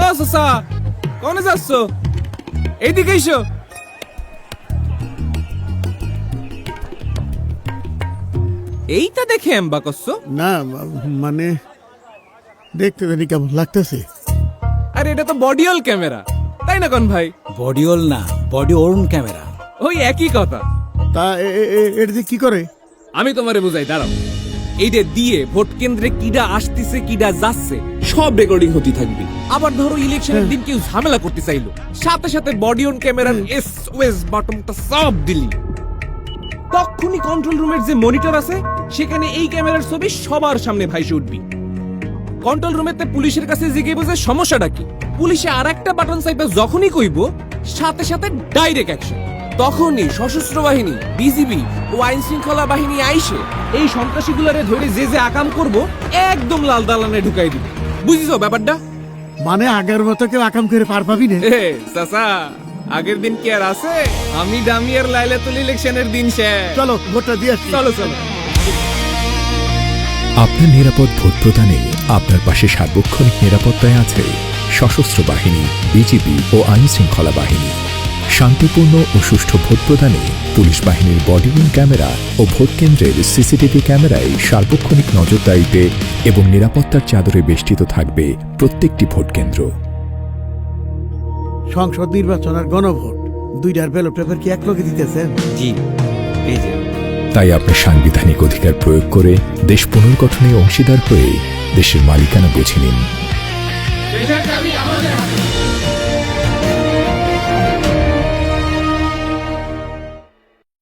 ও সসা, কোনে যাচ্ছ? এইদিকে এসো। এইটা দেখে এম্বা করছো? না মানে দেখতে জানি কেমন লাগতেছে। আরে এটা তো বডিওল ক্যামেরা, তাই না কোন ভাই? বডিওল না, বডি ওর্ন ক্যামেরা। ওই একই কথা। তা এটা দিয়ে কি করে? আমি তোমারে বুঝাই, দাঁড়াও। এইটা দিয়ে ভোট কেন্দ্রে কিডা আসতেছে কিডা যাচ্ছে সব রেকর্ডিং হতে থাকবে। আবার ধরো ইলেকশনের দিন কেউ ঝামেলা করতে চাইলো, সাথে সাথে বডি অন ক্যামেরার এসওএস বাটনটা সব দিলি, তখনই কন্ট্রোল রুমের যে মনিটর আছে সেখানে এই ক্যামেরার ছবি সবার সামনে ভাইসে উঠবি। কন্ট্রোল রুমেতে পুলিশের কাছে জিজ্ঞেস বুঝে সমস্যাটা কি, পুলিশে আর একটা বাটন চাইবে যখনই কইব সাথে সাথে ডাইরেক্ট অ্যাকশন। তখনই সশস্ত্র বাহিনী, বিজিবি ও আইন শৃঙ্খলা বাহিনী আইসে এই সন্ত্রাসীগুলারে ধরে যে যে আকাম করব একদম লাল দালানে ঢুকাই দিবে। বুঝিছো ব্যাপারটা? মানে আগের মতো কেউ আকাম করে পার পাবি না? চাচা, আগের দিন কি আর আছে? আমি ডামিয়ার লাইলাতুল ইলেকশনের দিন শেষ। চলো ভোটটা দিয়ে আসি। চলো চলো। আপনার নিরাপদ ভোট প্রদানে আপনার পাশে সার্বক্ষণিক নিরাপত্তায় আছে সশস্ত্র বাহিনী, বিজিবি ও আইন শৃঙ্খলা বাহিনী। শান্তিপূর্ণ ও সুষ্ঠু ভোট প্রদানে পুলিশ বাহিনীর বডিওন ক্যামেরা ও ভোট কেন্দ্রের সিসিটিভি ক্যামেরায় সার্বক্ষণিক নজরদারিতে এবং নিরাপত্তার চাদরে বেষ্টিত থাকবে প্রত্যেকটি ভোট কেন্দ্র। সংসদ নির্বাচন আর গণভোট দুইটার ব্যালট পেপার কি একলগে দিতেছেন? জি, এই যে। তাই আপনি সাংবিধানিক অধিকার প্রয়োগ করে দেশ পুনর্গঠনে অংশীদার হয়ে দেশের মালিকানা বুঝে নিন।